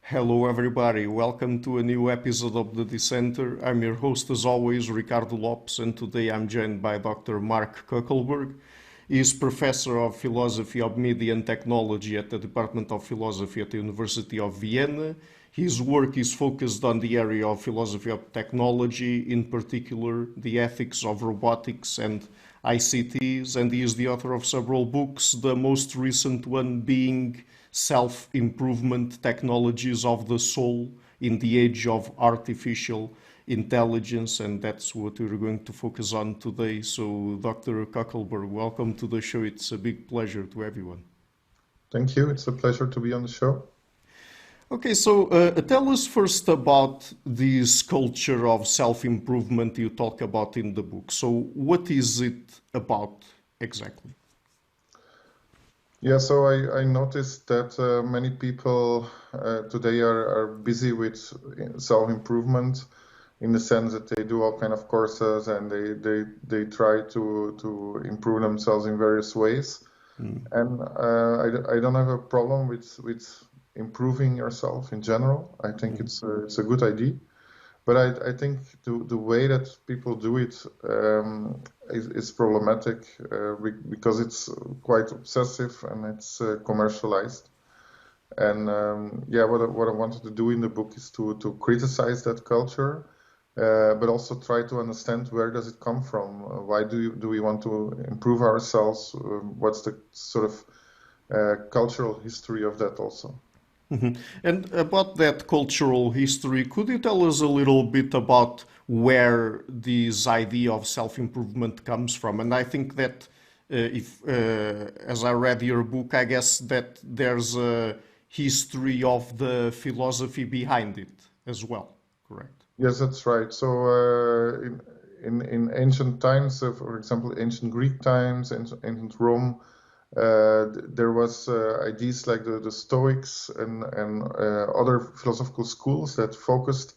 Hello, everybody. Welcome to a new episode of the Dissenter. I'm your host, as always, Ricardo Lopes, and today I'm joined by Dr. Mark Coeckelbergh. He is Professor of Philosophy of Media and Technology at the Department of Philosophy at the University of Vienna. His work is focused on the area of philosophy of technology, in particular the ethics of robotics and ICTs, and he is the author of several books, the most recent one being Self-Improvement Technologies of the Soul in the Age of Artificial Intelligence, and that's what we're going to focus on today. So, Dr. Coeckelbergh, welcome to the show. It's a big pleasure to everyone. Thank you. It's a pleasure to be on the show. Okay, so tell us first about this culture of self-improvement you talk about in the book. So, what is it about exactly? Yeah, so I noticed that many people today are busy with self-improvement in the sense that they do all kind of courses and they try to improve themselves in various ways. And I don't have a problem with improving yourself in general. I think it's a good idea. But I think the way that people do it is problematic because it's quite obsessive and it's commercialized. And yeah, what I wanted to do in the book is to criticize that culture, but also try to understand where does it come from? Why do we want to improve ourselves? What's the sort of cultural history of that also? And about that cultural history, could you tell us a little bit about where this idea of self-improvement comes from? And I think that as I read your book, I guess that there's a history of the philosophy behind it as well, correct? Yes, that's right. So in ancient times, for example, ancient Greek times, ancient Rome, there was ideas like the Stoics and other philosophical schools that focused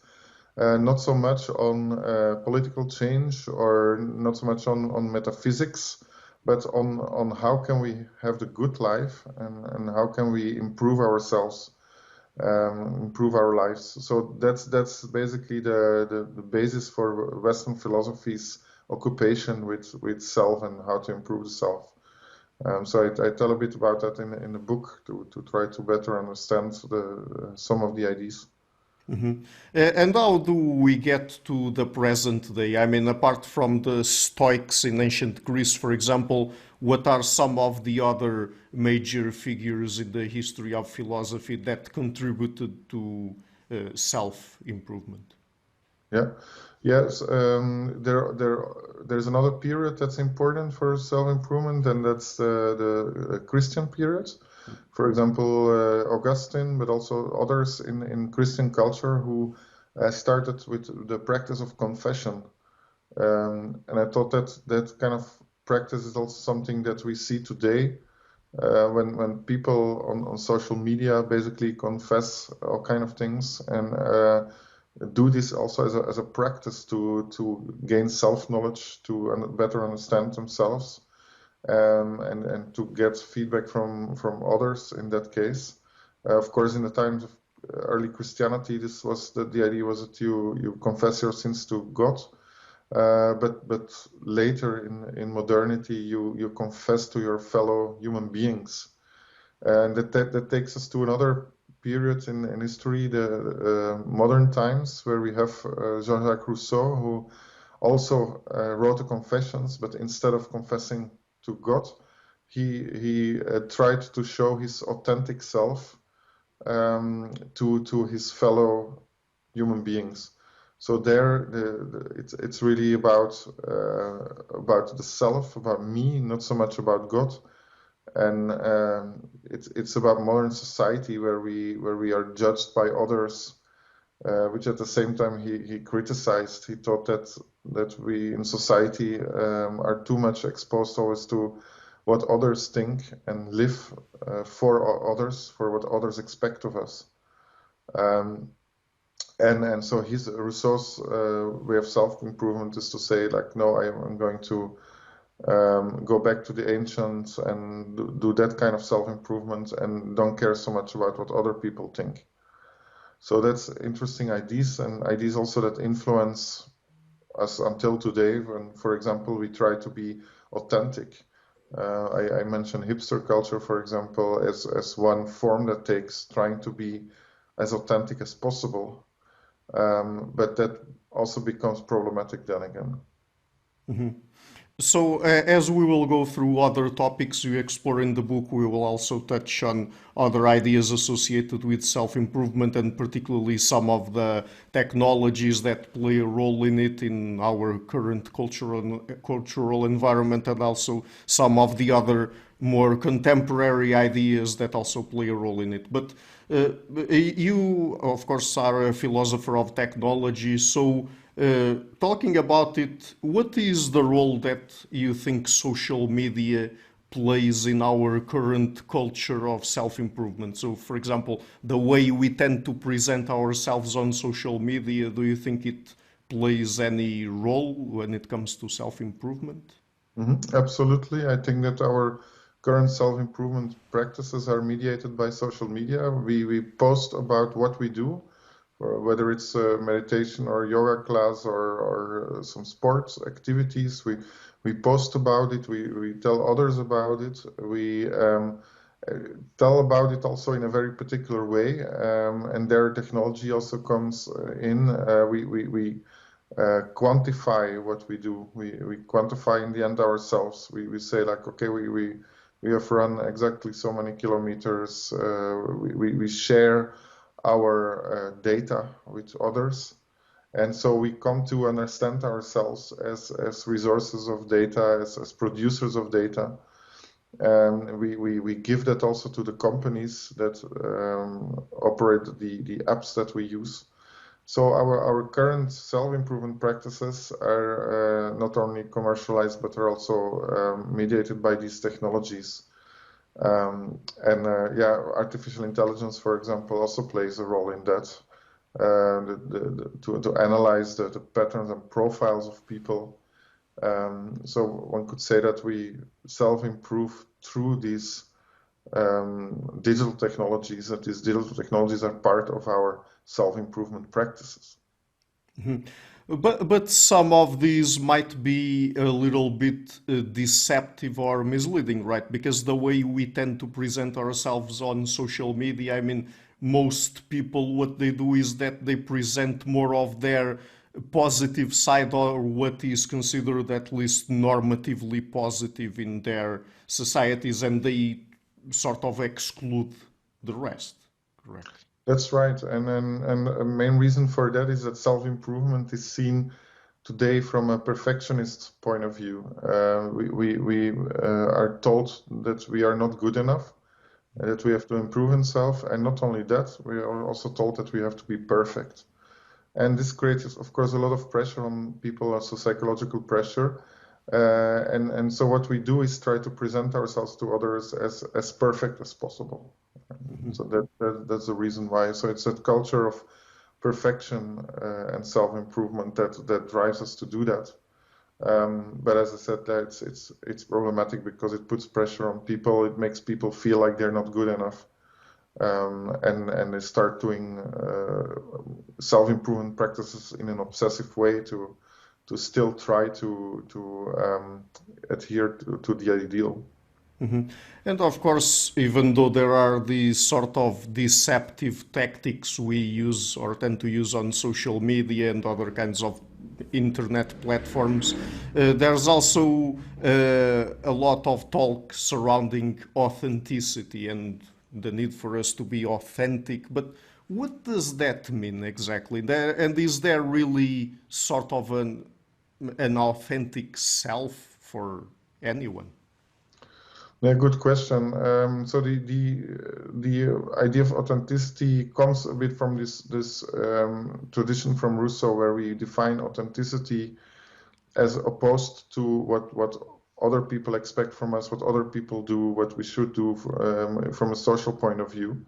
not so much on political change or not so much on metaphysics, but on how can we have the good life and how can we improve ourselves, improve our lives. So that's basically the basis for Western philosophy's occupation with self and how to improve the self. So I tell a bit about that in the book to try to better understand some of the ideas. And how do we get to the present day? I mean, apart from the Stoics in ancient Greece, for example, what are some of the other major figures in the history of philosophy that contributed to self-improvement? Yeah. Yes. There's another period that's important for self-improvement, and that's the Christian period. For example, Augustine, but also others in Christian culture who started with the practice of confession. And I thought that that kind of practice is also something that we see today when people on social media basically confess all kind of things and do this also as a practice to gain self-knowledge, to better understand themselves, and to get feedback from others in that case. Of course, in the times of early Christianity, this was the idea was that you confess your sins to God, but later in modernity, you confess to your fellow human beings, and that takes us to another period in history, the modern times, where we have Jean-Jacques Rousseau, who also wrote the Confessions, but instead of confessing to God, he tried to show his authentic self to his fellow human beings. So there, it's really about the self, about me, not so much about God. And it's about modern society where we are judged by others, which at the same time he criticized. He thought that we in society are too much exposed always to what others think and live for others, for what others expect of us. Um, and so his Rousseau's way of self-improvement is to say, like, no, I'm going to go back to the ancients and do that kind of self-improvement and don't care so much about what other people think. So that's interesting ideas, and ideas also that influence us until today. When, for example, we try to be authentic. I mentioned hipster culture, for example, as one form that takes trying to be as authentic as possible. But that also becomes problematic then again. So, as we will go through other topics you explore in the book, we will also touch on other ideas associated with self-improvement and particularly some of the technologies that play a role in it in our current cultural environment, and also some of the other more contemporary ideas that also play a role in it. But you, of course, are a philosopher of technology, so talking about it, what is the role that you think social media plays in our current culture of self-improvement? So, for example, the way we tend to present ourselves on social media, do you think it plays any role when it comes to self-improvement? Absolutely. I think that our current self-improvement practices are mediated by social media. We post about what we do, or whether it's a meditation or yoga class or some sports activities. We post about it. We tell others about it. We tell about it also in a very particular way. And there technology also comes in. We quantify what we do. We quantify in the end ourselves. We say like, okay, we have run exactly so many kilometers. We share our data with others. And so we come to understand ourselves as resources of data, as producers of data. And we give that also to the companies that operate the apps that we use. So our current self-improvement practices are not only commercialized, but are also mediated by these technologies. Artificial intelligence, for example, also plays a role in that, to analyze the patterns and profiles of people. So one could say that we self-improve through these digital technologies, that these digital technologies are part of our self-improvement practices. But some of these might be a little bit deceptive or misleading, right? Because the way we tend to present ourselves on social media, I mean, most people, what they do is that they present more of their positive side, or what is considered at least normatively positive in their societies, and they sort of exclude the rest, correct? That's right. And a main reason for that is that self-improvement is seen today from a perfectionist point of view. We are told that we are not good enough, that we have to improve ourselves. And not only that, we are also told that we have to be perfect. And this creates, of course, a lot of pressure on people, also psychological pressure. And so what we do is try to present ourselves to others as perfect as possible. So that's the reason why. So it's that culture of perfection and self-improvement that drives us to do that. But as I said, it's problematic because it puts pressure on people. It makes people feel like they're not good enough, and they start doing self-improvement practices in an obsessive way to still try to adhere to the ideal. And of course, even though there are these sort of deceptive tactics we use or tend to use on social media and other kinds of internet platforms, there's also a lot of talk surrounding authenticity and the need for us to be authentic. But what does that mean exactly? And is there really sort of an authentic self for anyone? Yeah, good question. So the idea of authenticity comes a bit from this tradition from Rousseau, where we define authenticity as opposed to what other people expect from us, what other people do, what we should do from a social point of view.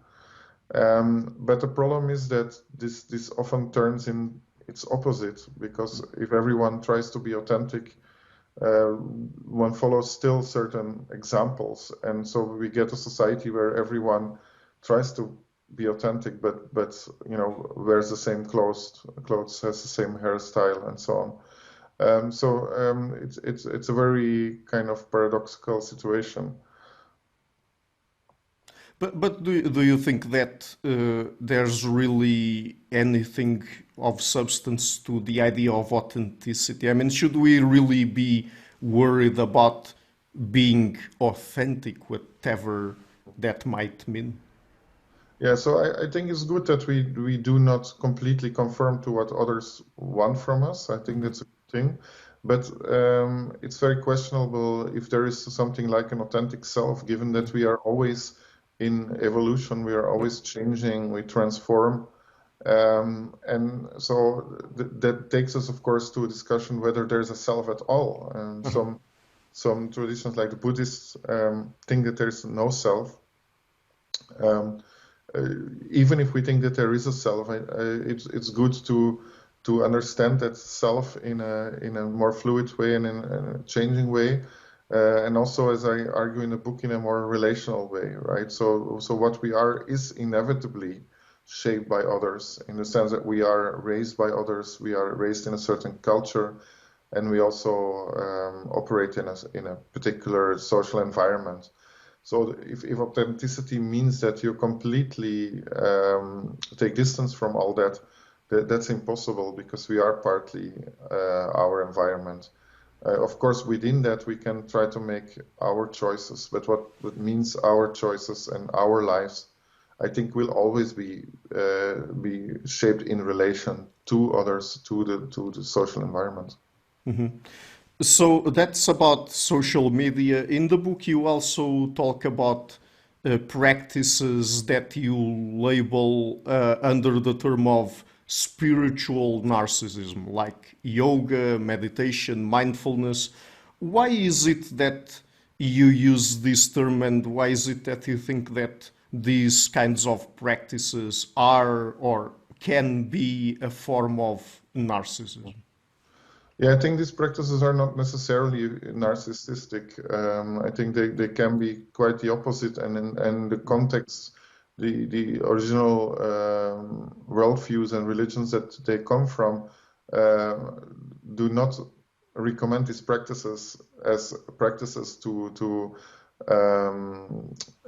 But the problem is that this often turns in its opposite, because if everyone tries to be authentic, one follows still certain examples, and so we get a society where everyone tries to be authentic, but wears the same clothes, has the same hairstyle, and so on. It's a very kind of paradoxical situation. But do you think that there's really anything of substance to the idea of authenticity? I mean, should we really be worried about being authentic, whatever that might mean? Yeah, so I think it's good that we do not completely conform to what others want from us. I think that's a good thing. But it's very questionable if there is something like an authentic self, given that we are always in evolution, we are always changing, we transform. And so that takes us, of course, to a discussion whether there's a self at all. And some traditions, like the Buddhists, think that there's no self. Even if we think that there is a self, it's good to understand that self in a more fluid way and in a changing way, and also, as I argue in the book, in a more relational way, right? So what we are is inevitably shaped by others, in the sense that we are raised by others, we are raised in a certain culture, and we also operate in a particular social environment. So if authenticity means that you completely take distance from all that, that's impossible, because we are partly our environment. Of course, within that, we can try to make our choices, but what means our choices and our lives, I think, will always be shaped in relation to others, to the social environment. So that's about social media. In the book, you also talk about practices that you label under the term of spiritual narcissism, like yoga, meditation, mindfulness. Why is it that you use this term, and why is it that you think that these kinds of practices are or can be a form of narcissism? Yeah, I think these practices are not necessarily narcissistic. I think they can be quite the opposite, and the context, the original worldviews and religions that they come from do not recommend these practices as practices to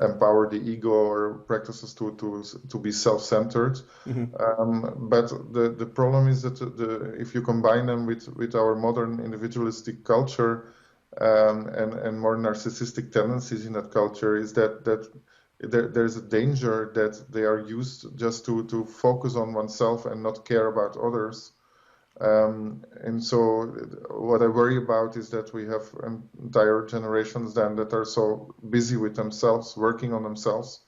empower the ego, or practices to be self-centered. But the problem is that if you combine them with our modern individualistic culture and more narcissistic tendencies in that culture, is that there's a danger that they are used just to focus on oneself and not care about others. And so what I worry about is that we have entire generations then that are so busy with themselves, working on themselves,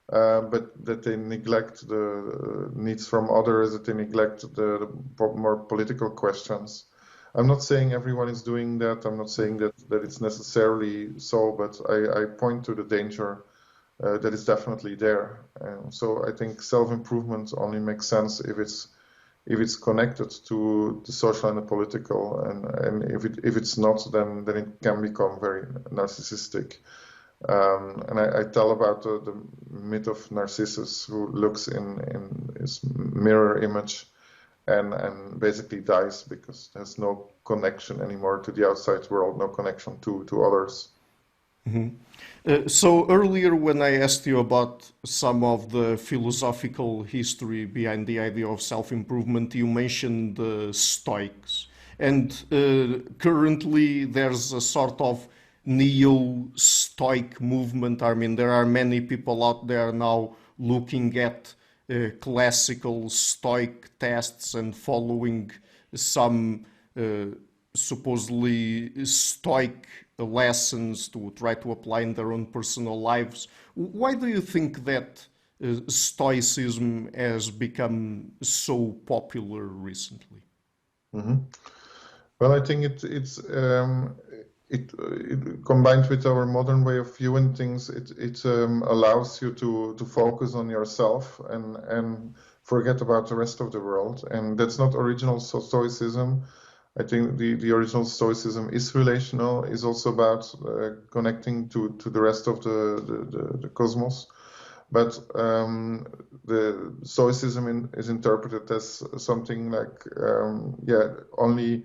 but that they neglect the needs from others, that they neglect the more political questions. I'm not saying everyone is doing that. I'm not saying that it's necessarily so, but I point to the danger that is definitely there. So I think self-improvement only makes sense if it's connected to the social and the political, and if it's not, then it can become very narcissistic. And I tell about the myth of Narcissus, who looks in his mirror image and basically dies because there's no connection anymore to the outside world, no connection to others. So earlier, when I asked you about some of the philosophical history behind the idea of self-improvement, you mentioned the Stoics. And currently, there's a sort of neo-Stoic movement. I mean, there are many people out there now looking at classical Stoic tests and following some supposedly Stoic lessons to try to apply in their own personal lives. Why do you think that Stoicism has become so popular recently? Well, I think it combined with our modern way of viewing things, it allows you to focus on yourself and forget about the rest of the world. And that's not original Stoicism. I think the original Stoicism is relational, is also about connecting to the rest of the cosmos. But the stoicism is interpreted as something like, only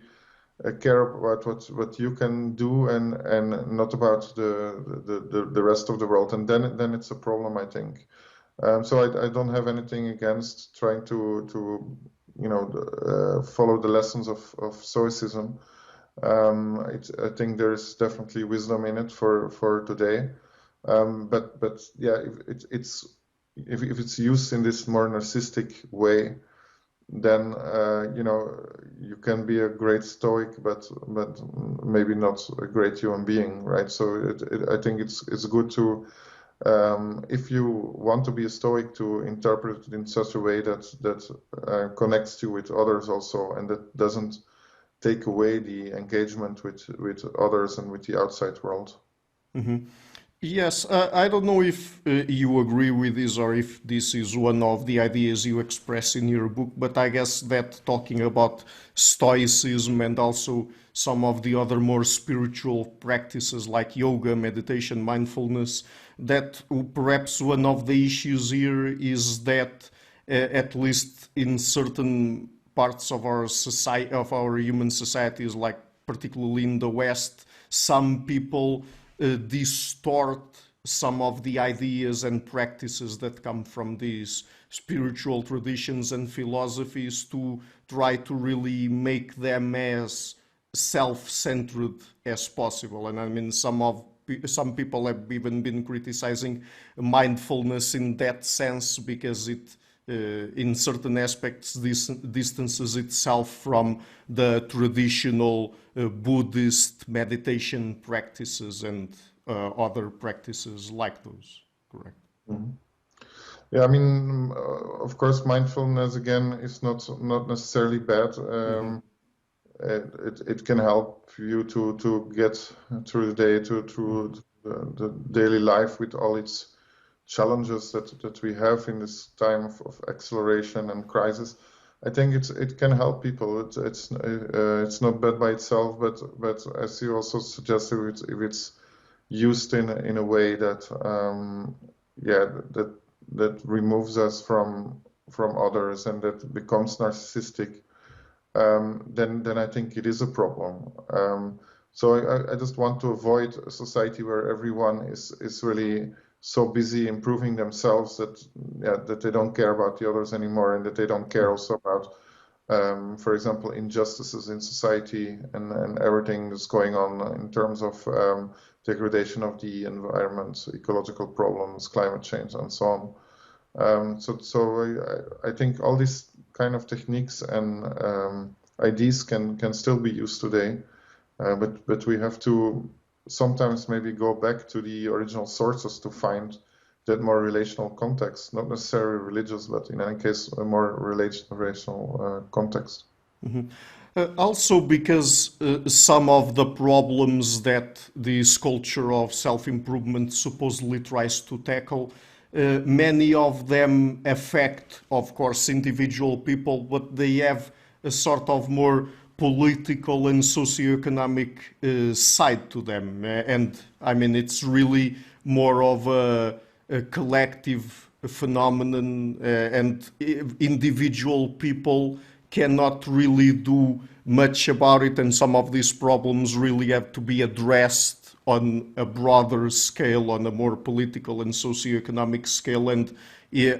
care about what you can do and not about the rest of the world, and then it's a problem, I think. So I don't have anything against trying to follow the lessons of stoicism. I think there's definitely wisdom in it for today. But yeah, if it's used in this more narcissistic way, then you can be a great stoic, but maybe not a great human being, right? So I think it's good to, if you want to be a stoic, to interpret it in such a way that connects you with others also, and that doesn't take away the engagement with others and with the outside world. Mm-hmm. Yes, I don't know if you agree with this or if this is one of the ideas you express in your book, but I guess that talking about stoicism and also some of the other more spiritual practices like yoga, meditation, mindfulness, that perhaps one of the issues here is that at least in certain parts of our society, of our human societies, like particularly in the West, some people distort some of the ideas and practices that come from these spiritual traditions and philosophies to try to really make them as self-centered as possible. And I mean, some people have even been criticizing mindfulness in that sense because it in certain aspects, this distances itself from the traditional Buddhist meditation practices and other practices like those. Correct. Mm-hmm. Yeah, I mean, of course, mindfulness again is not necessarily bad. It can help you to get through the day, through the daily life with all its challenges that we have in this time of acceleration and crisis. I think it can help people. It's not bad by itself, but as you also suggested, if it's used in a way that that removes us from others and that becomes narcissistic, then I think it is a problem. So I just want to avoid a society where everyone is really so busy improving themselves that they don't care about the others anymore, and that they don't care also about, for example, injustices in society and everything that's going on in terms of degradation of the environment, ecological problems, climate change, and so on. So I think all these kind of techniques and ideas can still be used today, but we have to sometimes maybe go back to the original sources to find that more relational context, not necessarily religious, but in any case a more relational context. Mm-hmm. Also because some of the problems that this culture of self-improvement supposedly tries to tackle, many of them affect, of course, individual people, but they have a sort of more political and socioeconomic side to them. And I mean, it's really more of a collective phenomenon, and individual people cannot really do much about it, and some of these problems really have to be addressed on a broader scale, on a more political and socioeconomic scale. And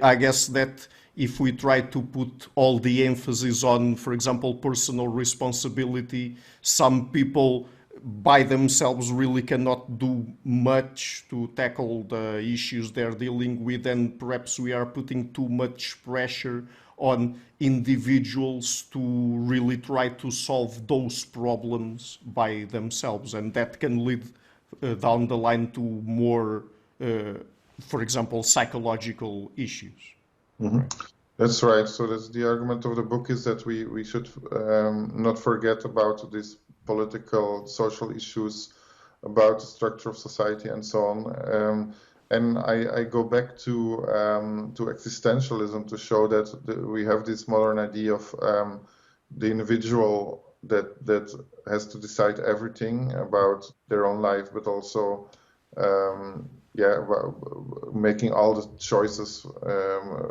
I guess that if we try to put all the emphasis on, for example, personal responsibility, some people by themselves really cannot do much to tackle the issues they're dealing with, and perhaps we are putting too much pressure on individuals to really try to solve those problems by themselves, and that can lead down the line to more, for example, psychological issues. Mm-hmm. Right. That's right. So that's the argument of the book, is that we should not forget about these political, social issues, about the structure of society and so on. And I go back to existentialism to show that we have this modern idea of the individual that has to decide everything about their own life, but also making all the choices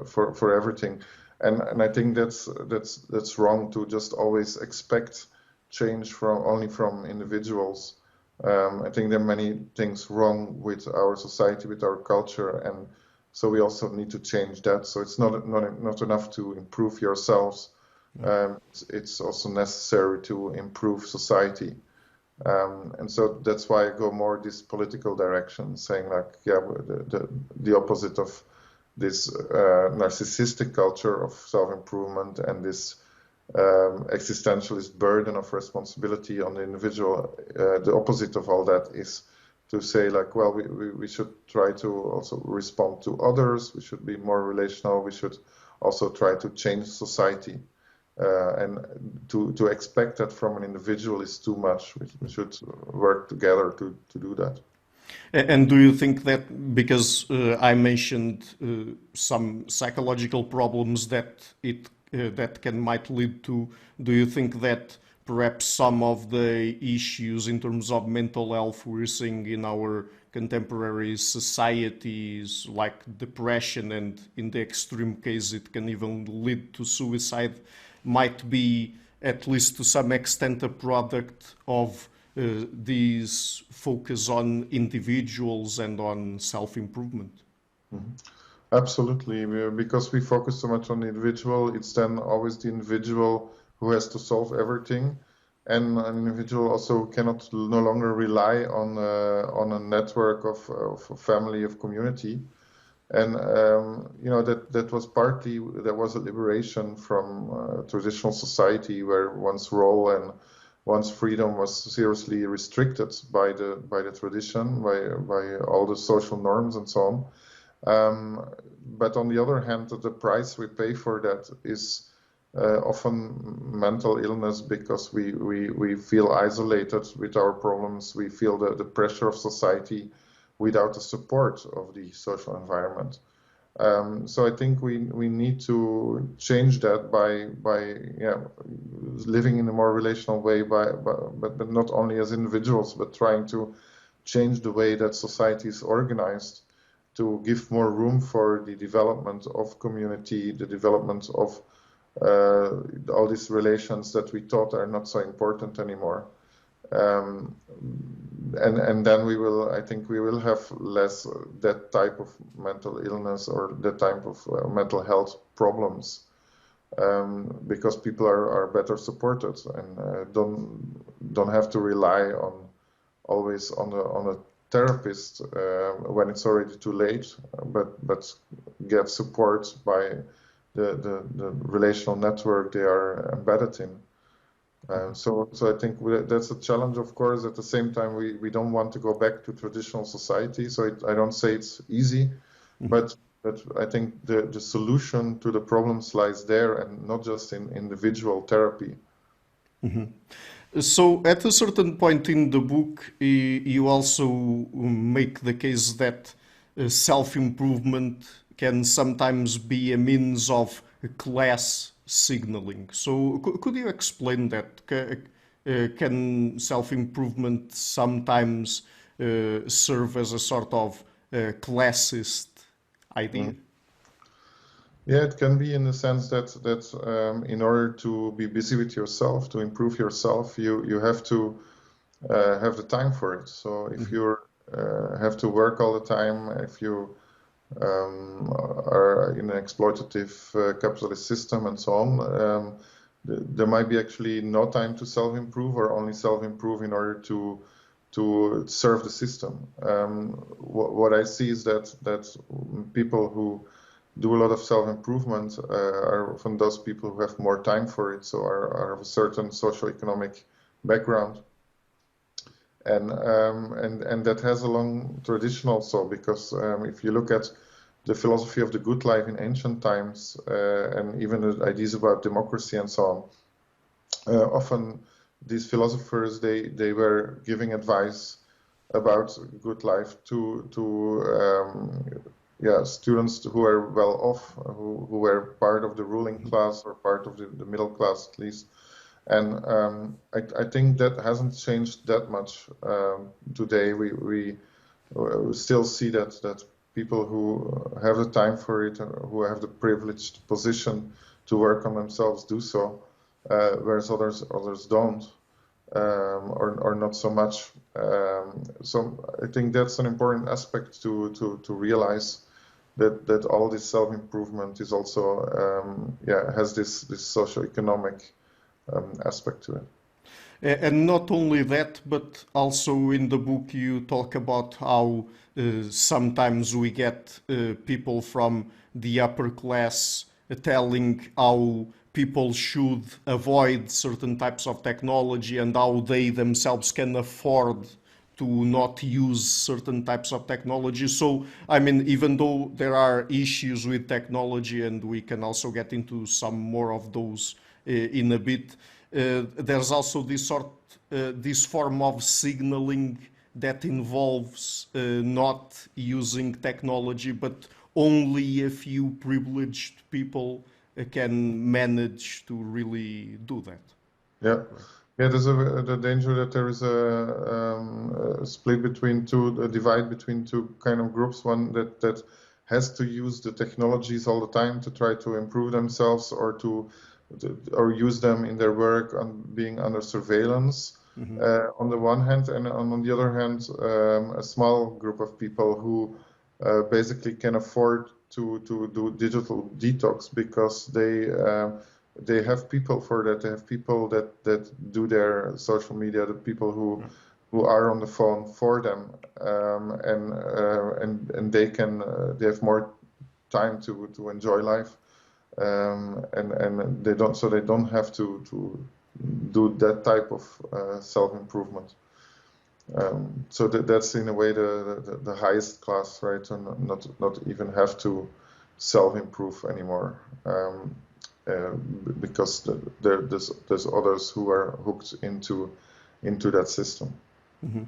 for everything. And I think that's wrong to just always expect change only from individuals. I think there are many things wrong with our society, with our culture, and so we also need to change that. So it's not enough to improve yourselves. It's also necessary to improve society. And so that's why I go more this political direction, saying like, the opposite of this narcissistic culture of self-improvement and this existentialist burden of responsibility on the individual. The opposite of all that is to say like, well, we should try to also respond to others. We should be more relational. We should also try to change society. And to expect that from an individual is too much. We should work together to do that. And do you think that, because I mentioned some psychological problems that might lead to, do you think that perhaps some of the issues in terms of mental health we're seeing in our contemporary societies, like depression, and in the extreme case it can even lead to suicide, might be, at least to some extent, a product of these focus on individuals and on self-improvement? Mm-hmm. Absolutely, because we focus so much on the individual, it's then always the individual who has to solve everything, and an individual also cannot no longer rely on a network of a family, of community. And that was partly, there was a liberation from traditional society where one's role and one's freedom was seriously restricted by the tradition, by all the social norms and so on. But on the other hand, the price we pay for that is often mental illness, because we feel isolated with our problems. We feel the pressure of society without the support of the social environment. So I think we need to change that by living in a more relational way, but not only as individuals, but trying to change the way that society is organized, to give more room for the development of community, the development of all these relations that we thought are not so important anymore. And then I think we will have less that type of mental illness or that type of mental health problems, because people are better supported and don't have to rely always on a therapist when it's already too late, but get support by the relational network they are embedded in. So I think that's a challenge, of course. At the same time, we don't want to go back to traditional society. So I don't say it's easy, but I think the solution to the problems lies there, and not just in individual therapy. Mm-hmm. So at a certain point in the book, you also make the case that self-improvement can sometimes be a means of class signaling. So could you explain that? Can self-improvement sometimes serve as a sort of classist idea? Yeah, it can be, in the sense that in order to be busy with yourself, to improve yourself, you have to have the time for it. So if you have to work all the time, if you are in an exploitative capitalist system and so on, there might be actually no time to self-improve, or only self-improve in order to serve the system. What I see is that people who do a lot of self-improvement are often those people who have more time for it, so are of a certain socioeconomic background. And that has a long tradition also, because if you look at the philosophy of the good life in ancient times, and even the ideas about democracy and so on, often these philosophers, they were giving advice about good life to students who are well off, who were part of the ruling class, or part of the middle class at least. And I think that hasn't changed that much today. We we still see that people who have the time for it, who have the privileged position to work on themselves, do so, whereas others don't, or not so much. So I think that's an important aspect to realize that all this self-improvement is also has this socioeconomic aspect to it. And not only that, but also in the book you talk about how sometimes we get people from the upper class telling how people should avoid certain types of technology and how they themselves can afford to not use certain types of technology. So, I mean, even though there are issues with technology, and we can also get into some more of those in a bit, there's also this form of signaling that involves not using technology, but only a few privileged people can manage to really do that. Yeah. Yeah, there's the danger that there is a split between two, a divide between two kind of groups. One that has to use the technologies all the time to try to improve themselves or use them in their work on being under surveillance. On the one hand, and on the other hand, a small group of people who basically can afford to do digital detox because they have people for that. They have people that do their social media. The people who are on the phone for them, and they have more time to enjoy life, and they don't have to do that type of self-improvement. So that's in a way the highest class, right? And not even have to self-improve anymore. Because there's others who are hooked into that system. Mm-hmm.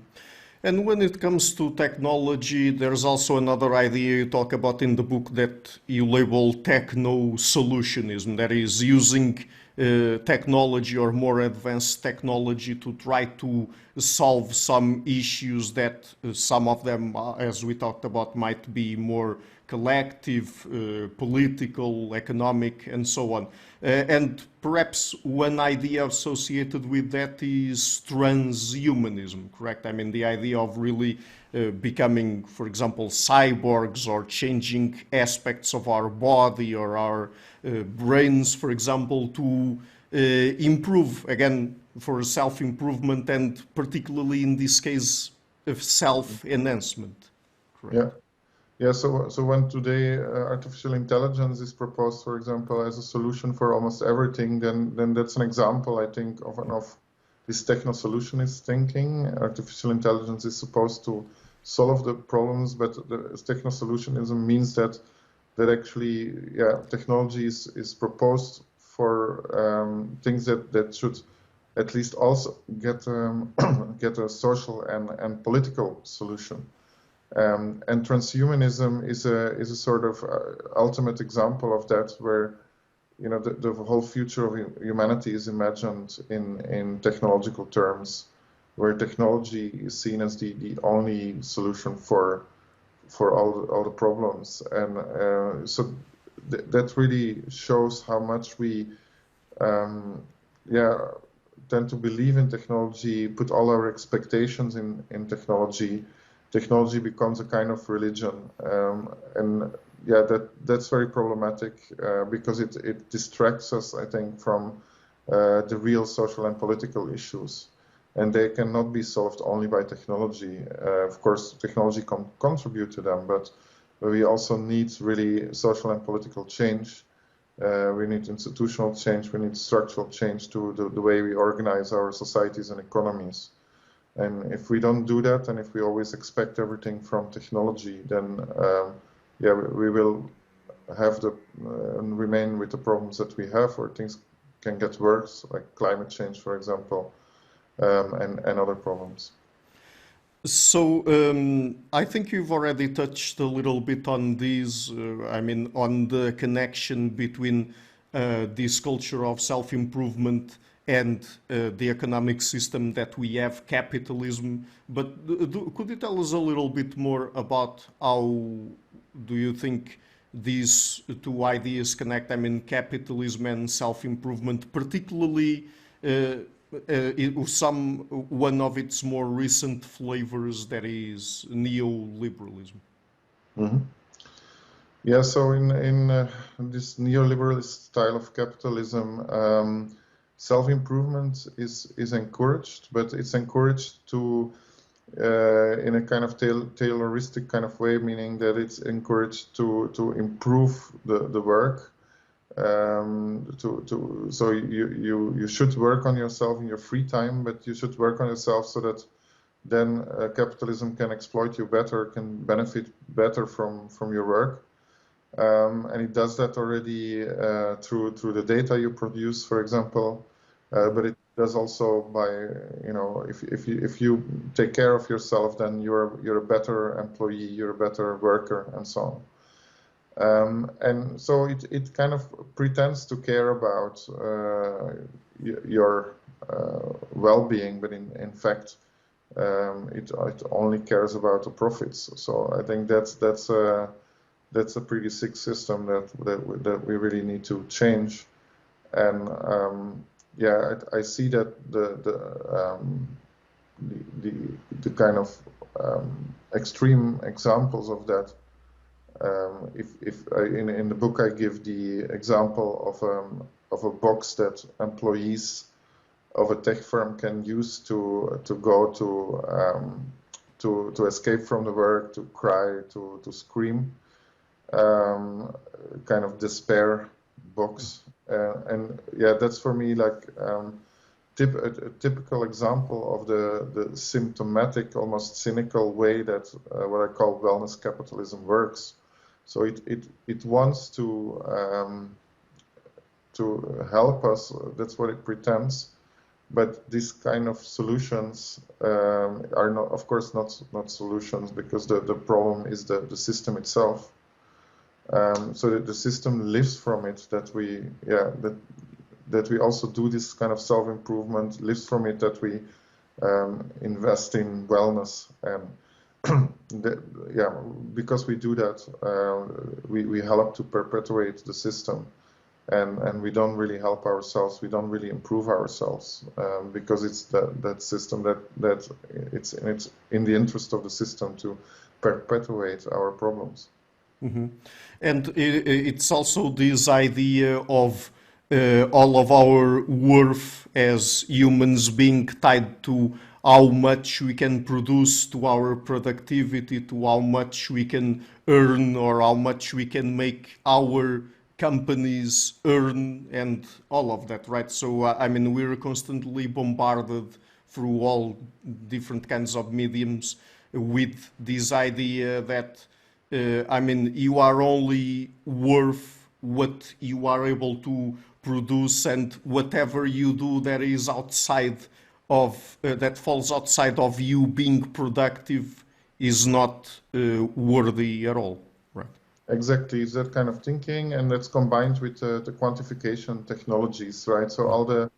And when it comes to technology, there's also another idea you talk about in the book that you label Technosolutionism, that is using technology or more advanced technology to try to solve some issues that some of them, as we talked about, might be more collective, political, economic, and so on. And perhaps one idea associated with that is transhumanism, correct? I mean, the idea of really becoming, for example, cyborgs or changing aspects of our body or our brains, for example, to improve, again, for self-improvement and particularly in this case of self-enhancement, correct? Yeah. Yeah, so when today artificial intelligence is proposed, for example, as a solution for almost everything, then that's an example, I think, of this technosolutionist thinking. Artificial intelligence is supposed to solve the problems, but the technosolutionism means that actually, technology is proposed for things that should at least also get get a social and political solution. And transhumanism is a sort of ultimate example of that, where the whole future of humanity is imagined in technological terms, where technology is seen as the only solution for all the problems, and so that really shows how much we tend to believe in technology, put all our expectations in technology. Technology becomes a kind of religion, and that's very problematic because it distracts us, I think, from the real social and political issues, and they cannot be solved only by technology. Of course, technology can contribute to them, but we also need really social and political change. We need institutional change. We need structural change to the way we organize our societies and economies. And if we don't do that, and if we always expect everything from technology, then we will have and remain with the problems that we have, or things can get worse, like climate change, for example, and other problems. So I think you've already touched a little bit on these. On the connection between this culture of self-improvement and the economic system that we have, capitalism. But could you tell us a little bit more about how do you think these two ideas connect? I mean, capitalism and self-improvement, particularly one of its more recent flavors, that is neoliberalism. Mm-hmm. Yeah, so in this neoliberalist style of capitalism, self-improvement is encouraged, but it's encouraged to in a kind of Tayloristic kind of way, meaning that it's encouraged to improve the work. So you should work on yourself in your free time, but you should work on yourself so that then capitalism can exploit you better, can benefit better from your work. And it does that already through the data you produce, for example. But it does also by, if you take care of yourself, then you're a better employee, you're a better worker, and so on. And so it kind of pretends to care about your well-being, but in fact, it only cares about the profits. So I think that's a pretty sick system that we really need to change. And yeah, I see that the kind of extreme examples of that. In the book I give the example of a box that employees of a tech firm can use to go to escape from the work, to cry, to scream. Kind of despair box, and yeah, that's for me like a typical example of the symptomatic, almost cynical way that what I call wellness capitalism works. So it wants to help us. That's what it pretends. But these kind of solutions are not, of course, not solutions, because the problem is the system itself. So that the system lives from it, that we also do this kind of self-improvement, lives from it, that we invest in wellness, and because we do that, we help to perpetuate the system, and we don't really help ourselves, we don't really improve ourselves, because it's that system that it's in the interest of the system to perpetuate our problems. Mm-hmm. And it's also this idea of all of our worth as humans being tied to how much we can produce, to our productivity, to how much we can earn, or how much we can make our companies earn, and all of that, right? So, I mean, we're constantly bombarded through all different kinds of mediums with this idea that I mean, you are only worth what you are able to produce, and whatever you do that is outside of that falls outside of you being productive is not worthy at all, right? Exactly, it's that kind of thinking, and that's combined with the quantification technologies, right? So all the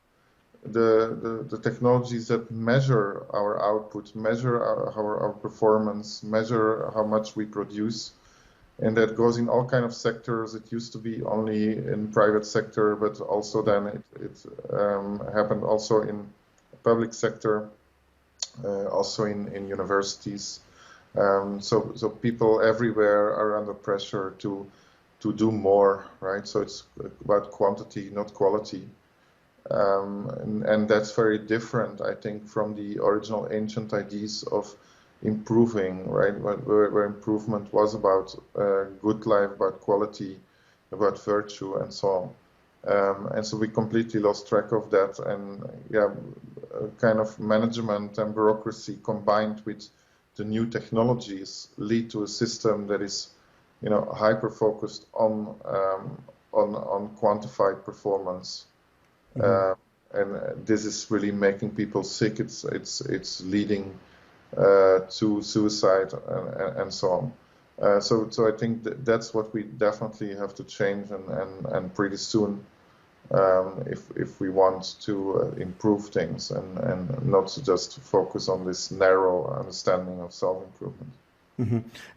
technologies that measure our output, measure our performance, measure how much we produce, and that goes in all kind of sectors. It used to be only in private sector, but also then it happened also in public sector, also in universities. So people everywhere are under pressure to do more, right? So it's about quantity, not quality. And that's very different, I think, from the original ancient ideas of improving, right? Where improvement was about good life, about quality, about virtue, and so on. And so we completely lost track of that. And yeah, kind of management and bureaucracy combined with the new technologies lead to a system that is, hyper focused on quantified performance. Mm-hmm. And this is really making people sick. It's leading to suicide and so on. So I think that's what we definitely have to change, and pretty soon. if we want to improve things and not just focus on this narrow understanding of self-improvement.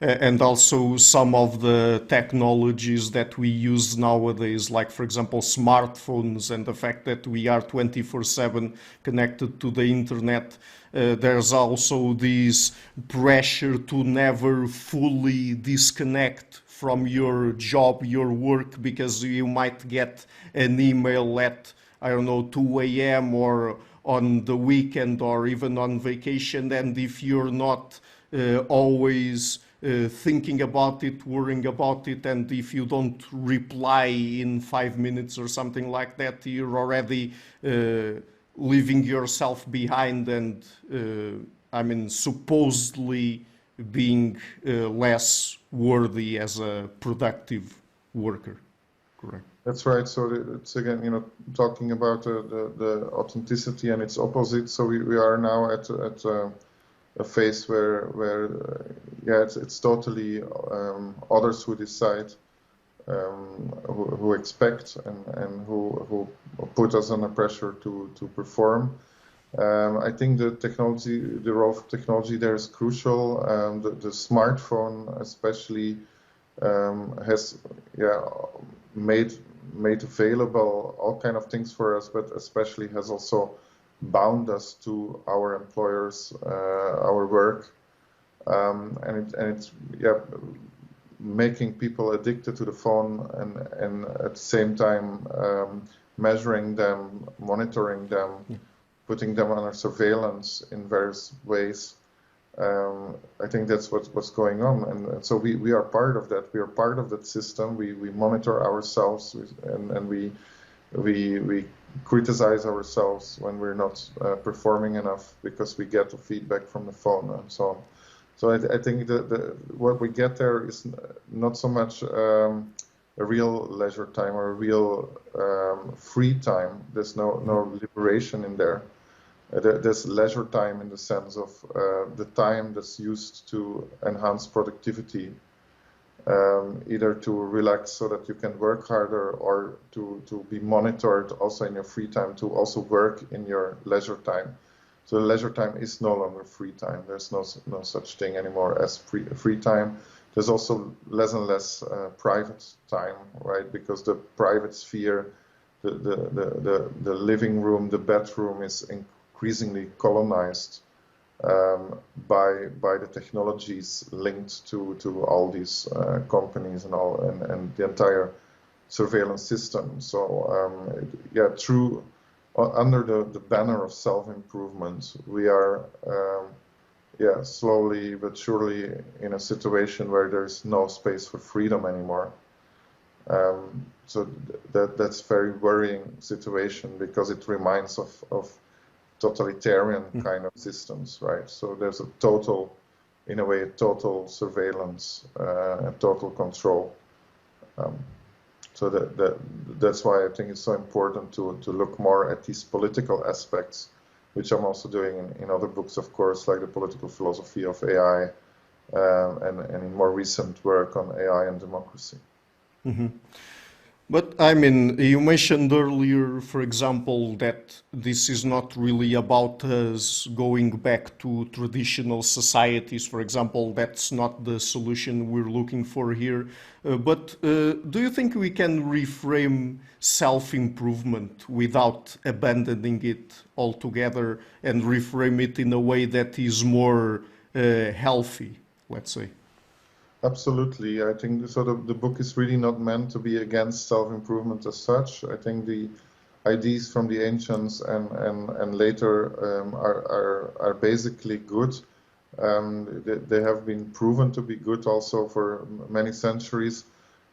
And also some of the technologies that we use nowadays, like for example smartphones and the fact that we are 24/7 connected to the internet, there's also this pressure to never fully disconnect from your job, your work, because you might get an email at, I don't know, 2 a.m. or on the weekend or even on vacation, and if you're not always thinking about it, worrying about it, and if you don't reply in 5 minutes or something like that, you're already leaving yourself behind and, I mean, supposedly being less worthy as a productive worker. Correct. That's right. So it's again, talking about the authenticity and its opposite. So we are now at a phase where it's totally others who decide, who expect and who put us under pressure to perform. I think the role of technology there is crucial. The smartphone especially has made available all kind of things for us, but especially has also bound us to our employers, our work, and it's making people addicted to the phone and at the same time measuring them, monitoring them, putting them under surveillance in various ways. I think that's what's going on, and so we are part of that. We are part of that system. We monitor ourselves, and we criticize ourselves when we're not performing enough because we get the feedback from the phone and so on. So I think what we get there is not so much a real leisure time or a real free time. There's no liberation in there. There's leisure time in the sense of the time that's used to enhance productivity, either to relax so that you can work harder or to be monitored also in your free time, to also work in your leisure time. So leisure time is no longer free time. There's no such thing anymore as free time. There's also less and less private time, right? Because the private sphere, the living room, the bedroom is increasingly colonized by the technologies linked to all these companies and the entire surveillance system. So under the banner of self-improvement, we are slowly but surely in a situation where there's no space for freedom anymore. So that's a very worrying situation because it reminds of totalitarian kind of systems, right? So there's a total surveillance and total control. So that's why I think it's so important to look more at these political aspects, which I'm also doing in other books, of course, like the political philosophy of AI, and in more recent work on AI and democracy. Mm-hmm. But I mean, you mentioned earlier, for example, that this is not really about us going back to traditional societies. For example, that's not the solution we're looking for here. But do you think we can reframe self-improvement without abandoning it altogether and reframe it in a way that is more healthy, let's say? Absolutely. I think so. The book is really not meant to be against self-improvement as such. I think the ideas from the ancients and later are basically good. They have been proven to be good also for many centuries.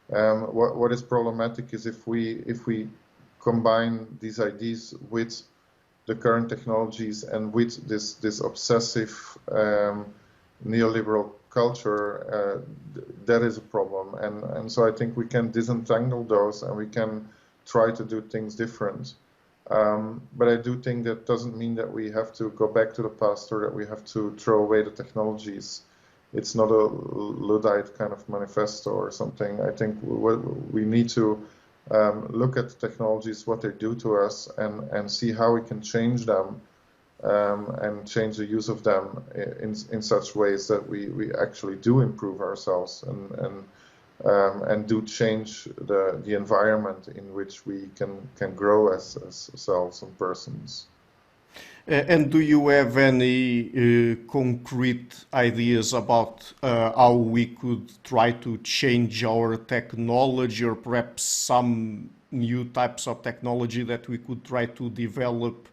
What is problematic is if we combine these ideas with the current technologies and with this obsessive neoliberal culture, that is a problem, and so I think we can disentangle those and we can try to do things different. But I do think that doesn't mean that we have to go back to the past or that we have to throw away the technologies. It's not a Luddite kind of manifesto or something. I think we need to look at technologies, what they do to us, and see how we can change them, and change the use of them in such ways that we actually do improve ourselves and do change the environment in which we can grow as selves and persons. And do you have any concrete ideas about how we could try to change our technology, or perhaps some new types of technology that we could try to develop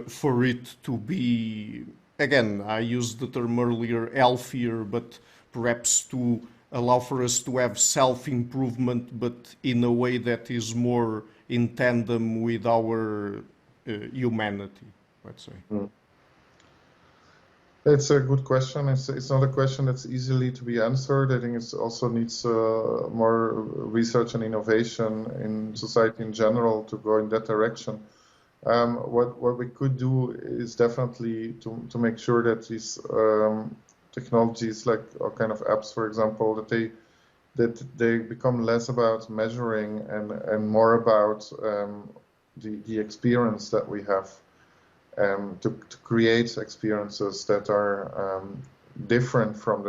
for it to be, again, I used the term earlier, healthier, but perhaps to allow for us to have self-improvement, but in a way that is more in tandem with our humanity, let's say? It's a good question. It's not a question that's easily to be answered. I think it also needs more research and innovation in society in general to go in that direction. What we could do is definitely to make sure that these technologies, like all kind of apps, for example, that they become less about measuring and more about the experience that we have, to create experiences that are different from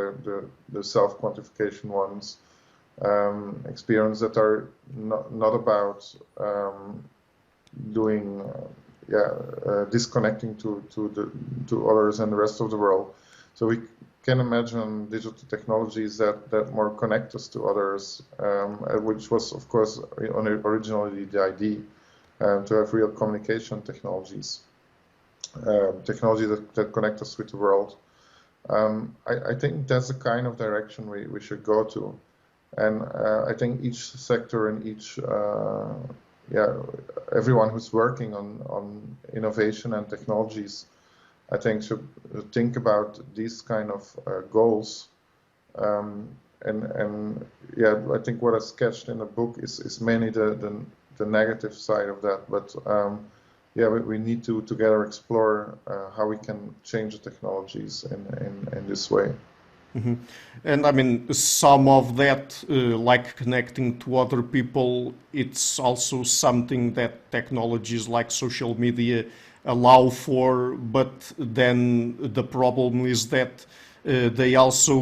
the self-quantification ones, experiences that are not about doing disconnecting to others and the rest of the world. So we can imagine digital technologies that more connect us to others, which was of course originally the idea, to have real communication technologies, technology that connect us with the world. I think that's the kind of direction we should go to, and I think each sector and each everyone who's working on innovation and technologies, I think, should think about these kind of goals. And I think what I sketched in the book is mainly the negative side of that. But we need to together explore how we can change the technologies in this way. Mm-hmm. And I mean, some of that, like connecting to other people, it's also something that technologies like social media allow for, but then the problem is that they also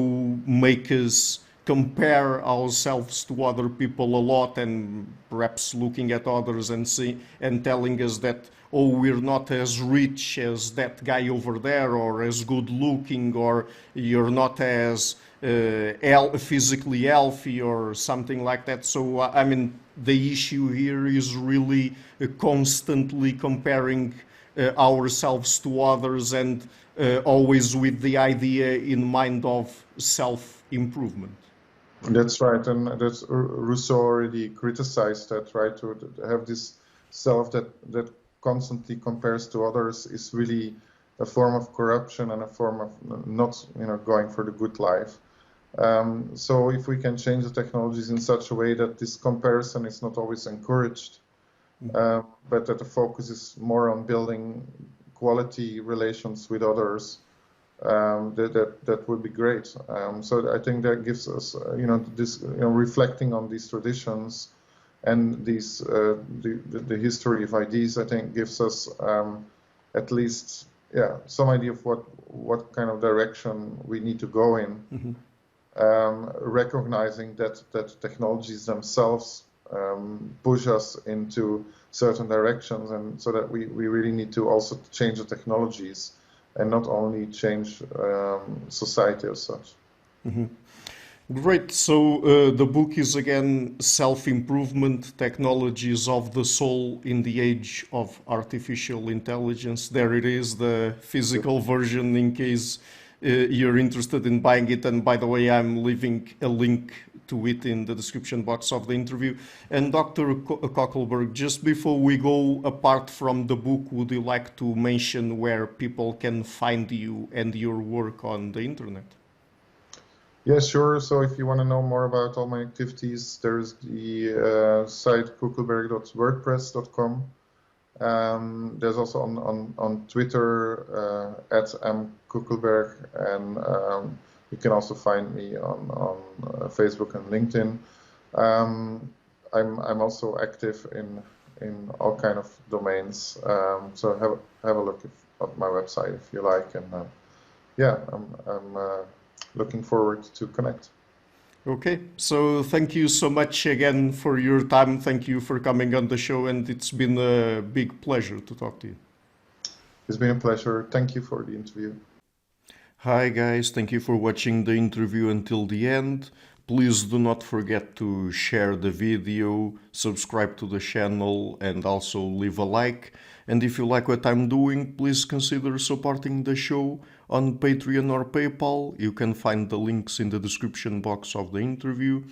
make us compare ourselves to other people a lot, and perhaps looking at others and telling us that, oh, we're not as rich as that guy over there, or as good looking, or you're not as physically healthy, or something like that. So, I mean, the issue here is really constantly comparing ourselves to others, and always with the idea in mind of self-improvement. That's right, and that's Rousseau already criticized that, right? To have this self that constantly compares to others is really a form of corruption and a form of not, going for the good life. So if we can change the technologies in such a way that this comparison is not always encouraged, but that the focus is more on building quality relations with others, that would be great. So I think that gives us, this, reflecting on these traditions and these the history of ideas, I think gives us at least some idea of what kind of direction we need to go in. Recognizing that technologies themselves push us into certain directions, and so that we really need to also change the technologies and not only change society as such. Mm-hmm. Great. So the book is again Self-Improvement, Technologies of the Soul in the Age of Artificial Intelligence. There it is, the physical version, in case you're interested in buying it. And by the way, I'm leaving a link to it in the description box of the interview. And Dr. Coeckelbergh, just before we go, apart from the book, would you like to mention where people can find you and your work on the internet? Yeah, sure. So if you want to know more about all my activities, there's the site coeckelbergh.wordpress.com. There's also on Twitter at @mcoeckelbergh, and you can also find me on Facebook and LinkedIn. I'm also active in all kind of domains. So have a look at my website if you like, and yeah, I'm looking forward to connect. Okay, so thank you so much again for your time. Thank you for coming on the show, and it's been a big pleasure to talk to you. It's been a pleasure. Thank you for the interview. Hi guys, thank you for watching the interview until the end. Please do not forget to share the video, subscribe to the channel, and also leave a like. And if you like what I'm doing, please consider supporting the show on Patreon or PayPal. You can find the links in the description box of the interview.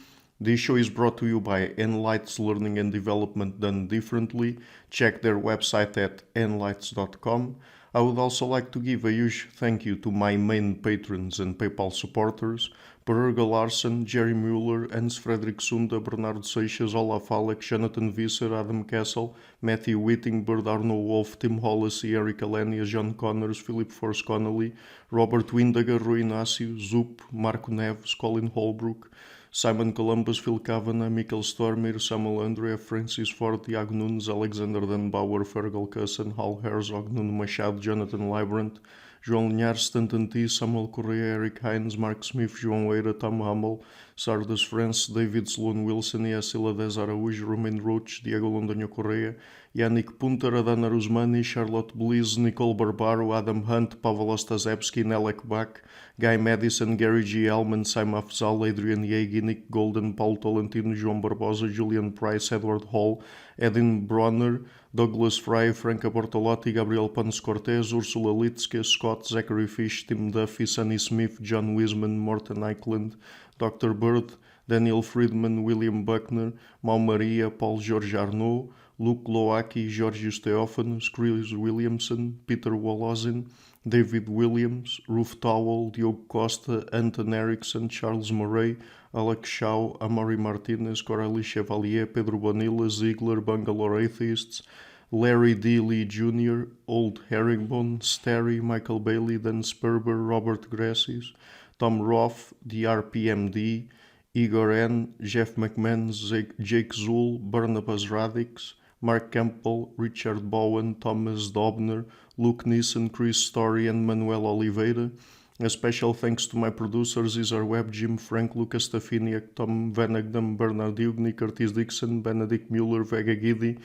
This show is brought to you by Enlights Learning and Development Done Differently. Check their website at enlights.com. I would also like to give a huge thank you to my main patrons and PayPal supporters: Perurga Larsen, Jerry Mueller, Hans Frederick Sunda, Bernardo Seixas, Olaf Alex, Jonathan Visser, Adam Kessel, Matthew Whittingbird, Arno Wolf, Tim Hollis, Eric Alenia, John Connors, Philip Force Connolly, Robert Windager, Rui Inácio, Zup, Marco Neves, Colin Holbrook, Simon Columbus, Phil Kavanagh, Michael Stormir, Samuel Andrea, Francis Ford, Tiago Nunes, Alexander Dunbauer, Fergal Cusson, Hal Herzog, Nuno Machado, Jonathan Librant, João Linhares, Stanton T, Samuel Correa, Eric Hines, Mark Smith, João Eira, Tom Hummel, Sardas France, David Sloan Wilson, Yacila Dez Araújo, Romain Roach, Diego Londoño Correa, Yannick Punter, Adana Rusmani, Charlotte Bliss, Nicole Barbaro, Adam Hunt, Pavel Ostazewski, Nelek Bach, Guy Madison, Gary G. Elman, Simon Afzal, Adrian Yeagy, Nick Golden, Paulo Tolentino, João Barbosa, Julian Price, Edward Hall, Edin Bronner, Douglas Fry, Franca Bortolotti, Gabriel Panos Cortez, Ursula Litske, Scott, Zachary Fish, Tim Duffy, Sunny Smith, John Wiseman, Morten Eichland, Dr. Bird, Daniel Friedman, William Buckner, Mau Maria, Paul Jorge Arnaud, Luke Loaki, Georgios Theophanos, Chris Williamson, Peter Wolozin, David Williams, Ruth Towell, Diogo Costa, Anton Erickson, Charles Murray, Alex Shaw, Amari Martinez, Coralie Chevalier, Pedro Bonilla, Ziegler, Bangalore Atheists, Larry D. Lee Jr., Old Herringbone, Sterry, Michael Bailey, Dan Sperber, Robert Grassis, Tom Roth, DRPMD, Igor N., Jeff McMahon, Jake Zool, Barnabas Radix, Mark Campbell, Richard Bowen, Thomas Dobner, Luke Neeson, Chris Story, and Manuel Oliveira. A special thanks to my producers, Isar Webb, Jim Frank, Lucas Stafiniak, Tom Vanagdam, Bernard Dugny, Curtis Dixon, Benedict Mueller, Vega Giddy,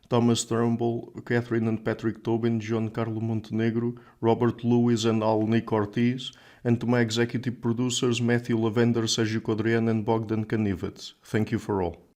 Thomas Turnbull, Catherine and Patrick Tobin, John Carlo Montenegro, Robert Lewis, and Al Nick Ortiz, and to my executive producers, Matthew Lavender, Sergio Codrian, and Bogdan Kanivets. Thank you for all.